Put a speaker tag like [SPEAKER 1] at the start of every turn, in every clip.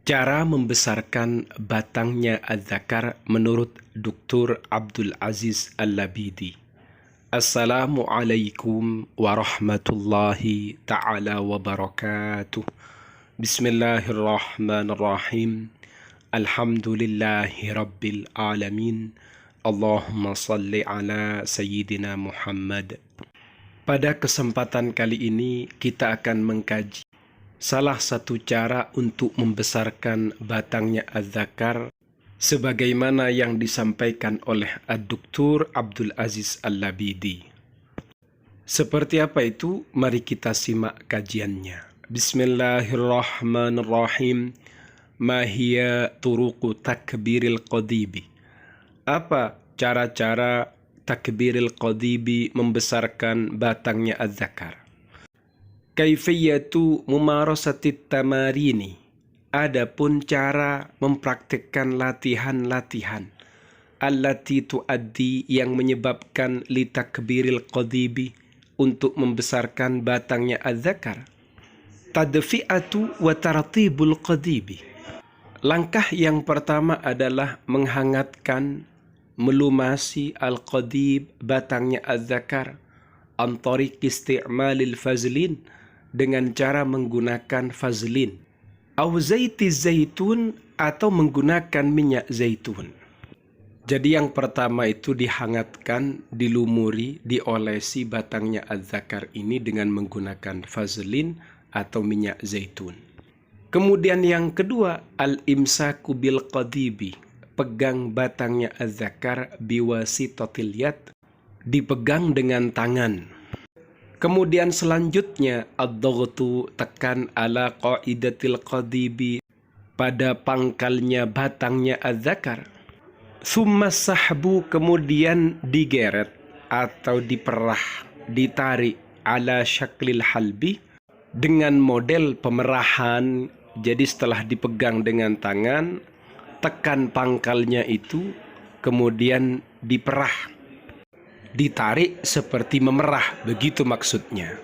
[SPEAKER 1] Cara membesarkan batangnya az-zakar menurut Dr. Abdul Aziz Al-Labidi. Assalamualaikum warahmatullahi ta'ala wabarakatuh. Bismillahirrahmanirrahim. Alhamdulillahi rabbil alamin. Allahumma salli ala Sayyidina Muhammad. Pada kesempatan kali ini kita akan mengkaji salah satu cara untuk membesarkan batangnya az-zakar sebagaimana yang disampaikan oleh Dr. Abdul Aziz Al-Labidi. Seperti apa itu? Mari kita simak kajiannya. Bismillahirrahmanirrahim. Ma hiya turuqu takbiril qadibi? Apa cara-cara takbiril qadibi membesarkan batangnya az-zakar? Kaifiyatu mumarasatit tamarini. Adapun cara mempraktikkan latihan-latihan allati tuaddi yang menyebabkan litakbiril qadibi untuk membesarkan batangnya az-zakar. Tadfi'atu wa tartibul qadibi. Langkah yang pertama adalah menghangatkan, melumasi al-qadib, batangnya az-zakar, antariq isti'malil fazlin, dengan cara menggunakan fazlin, au zaiti zaitun, atau menggunakan minyak zaitun. Jadi yang pertama itu dihangatkan, dilumuri, diolesi batangnya az-zakar ini dengan menggunakan fazlin atau minyak zaitun. Kemudian yang kedua, al-imsaku bil qadibi, pegang batangnya az-zakar biwasitatil yad, dipegang dengan tangan. Kemudian selanjutnya ad-dhaghtu, tekan ala qaidatil qadibi, pada pangkalnya batangnya az-zakar. Tsumma sahbu, kemudian digeret atau diperah, ditarik, ala syaklil halbi, dengan model pemerahan. Jadi setelah dipegang dengan tangan, tekan pangkalnya itu, kemudian diperah, ditarik seperti memerah, begitu maksudnya.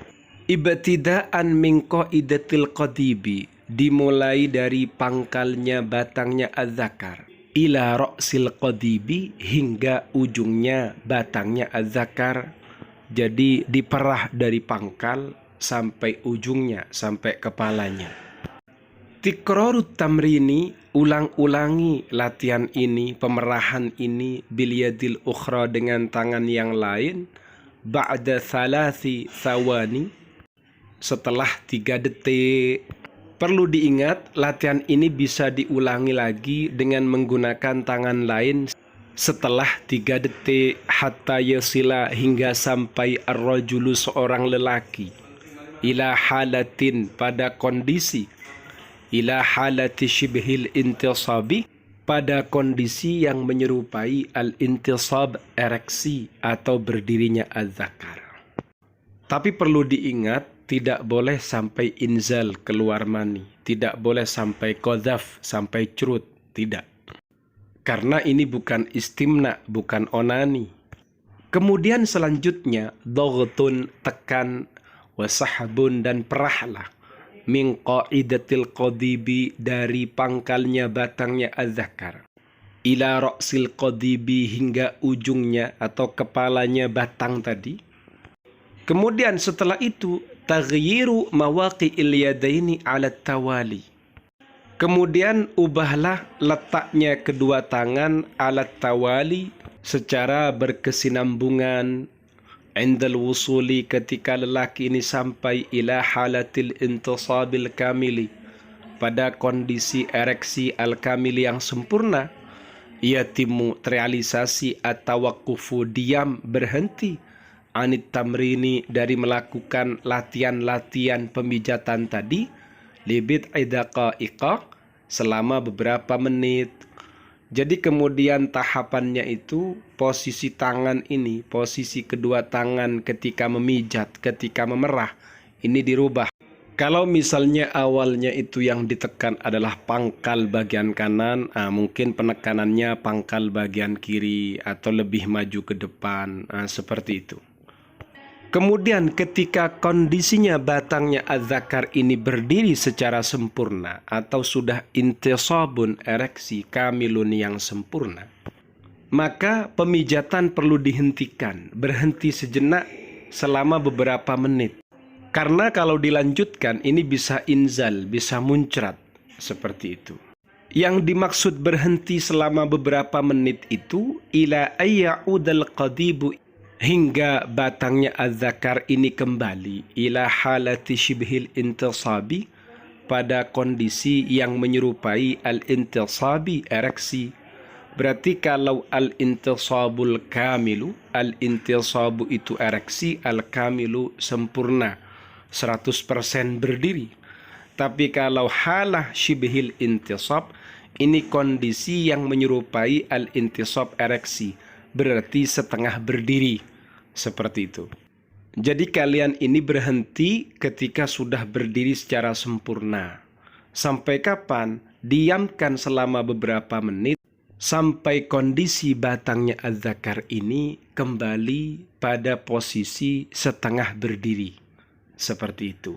[SPEAKER 1] Ibtida'an min qaidatil qadibi, dimulai dari pangkalnya batangnya az-zakar, ila ra'sil qadibi, hingga ujungnya batangnya az-zakar. Jadi diperah dari pangkal sampai ujungnya, sampai kepalanya. Tikrarut tamrini, ulang-ulangi latihan ini, pemerahan ini, bilyadil ukhra, dengan tangan yang lain, ba'da thalathi thawani, setelah 3 detik. Perlu diingat, latihan ini bisa diulangi lagi dengan menggunakan tangan lain setelah 3 detik, hatta yasila, hingga sampai ar-rajulu, seorang lelaki, ila halatin, pada kondisi, ila halati shibhil intisabi, pada kondisi yang menyerupai al-intisab, ereksi atau berdirinya az-zakar. Tapi perlu diingat, tidak boleh sampai inzal, keluar mani, tidak boleh sampai qadhaf, sampai curut, tidak. Karena ini bukan istimna, bukan onani. Kemudian selanjutnya doghtun, tekan, wasahbun, dan perahlah, min qaidatil qadibi, dari pangkalnya batangnya az-zakar, ila ra'sil qadibi, hingga ujungnya atau kepalanya batang tadi. Kemudian setelah itu taghyiru mawaqi'il yadaini ala tawali. Kemudian ubahlah letaknya kedua tangan ala tawali, secara berkesinambungan, indal wusuli, ketika lelaki ini sampai ila halatil intisabil kamili, pada kondisi ereksi al-kamili yang sempurna, yatimu, terrealisasi, atawakkufu, diam, berhenti, anit tamrini, dari melakukan latihan-latihan pemijatan tadi, libid idaqaiqa, selama beberapa menit. Jadi kemudian tahapannya itu, posisi tangan ini, posisi kedua tangan ketika memijat, ketika memerah, ini dirubah. Kalau misalnya awalnya itu yang ditekan adalah pangkal bagian kanan, mungkin penekanannya pangkal bagian kiri atau lebih maju ke depan, seperti itu. Kemudian ketika kondisinya batangnya az-zakar ini berdiri secara sempurna atau sudah intisabun, ereksi kamilun yang sempurna, maka pemijatan perlu dihentikan, berhenti sejenak selama beberapa menit. Karena kalau dilanjutkan ini bisa inzal, bisa muncrat, seperti itu. Yang dimaksud berhenti selama beberapa menit itu ila ayya'udal qadibu, hingga batangnya az-zakar ini kembali ila halati shibhil intisabi, pada kondisi yang menyerupai al-intisabi, ereksi. Berarti kalau al-intisabul kamilu, al-intisabu itu ereksi, al-kamilu sempurna, 100% berdiri. Tapi kalau halah shibhil intisab, ini kondisi yang menyerupai al-intisab, ereksi, berarti setengah berdiri. Seperti itu. Jadi kalian ini berhenti ketika sudah berdiri secara sempurna. Sampai kapan? Diamkan selama beberapa menit sampai kondisi batangnya az-zakar ini kembali pada posisi setengah berdiri. Seperti itu.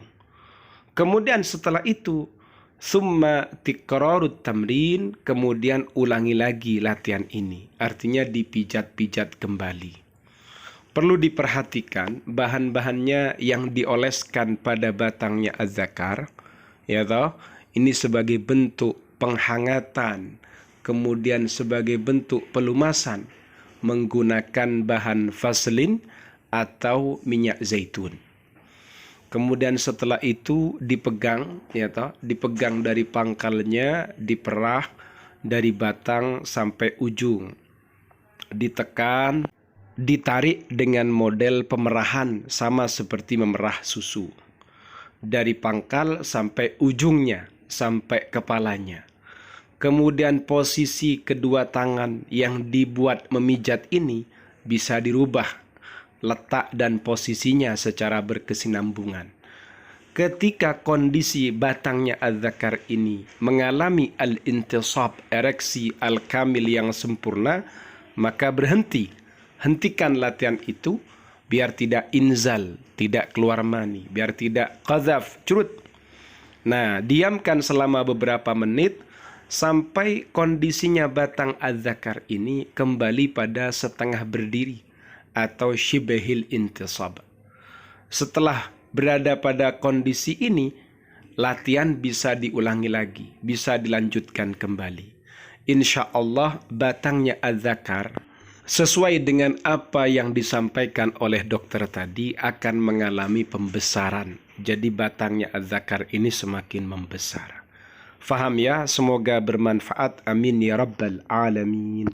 [SPEAKER 1] Kemudian setelah itu, summa tikrarut tamrin, kemudian ulangi lagi latihan ini. Artinya dipijat-pijat kembali. Perlu diperhatikan bahan-bahannya yang dioleskan pada batangnya az-zakar, ya toh, ini sebagai bentuk penghangatan, kemudian sebagai bentuk pelumasan menggunakan bahan vaselin atau minyak zaitun. Kemudian setelah itu dipegang, ya toh, dipegang dari pangkalnya, diperah dari batang sampai ujung, ditekan, ditarik dengan model pemerahan sama seperti memerah susu. Dari pangkal sampai ujungnya, sampai kepalanya. Kemudian posisi kedua tangan yang dibuat memijat ini bisa dirubah letak dan posisinya secara berkesinambungan. Ketika kondisi batangnya az-zakar ini mengalami al-intisab, ereksi al-kamil yang sempurna, maka berhenti. Hentikan latihan itu biar tidak inzal, tidak keluar mani, biar tidak qadzaf, curut. Nah, diamkan selama beberapa menit sampai kondisinya batang az-zakar ini kembali pada setengah berdiri atau shibhil intisab. Setelah berada pada kondisi ini, latihan bisa diulangi lagi, bisa dilanjutkan kembali. Insya Allah batangnya az-zakar sesuai dengan apa yang disampaikan oleh dokter tadi akan mengalami pembesaran. Jadi batangnya az-zakar ini semakin membesar. Faham ya? Semoga bermanfaat. Amin ya rabbal alamin.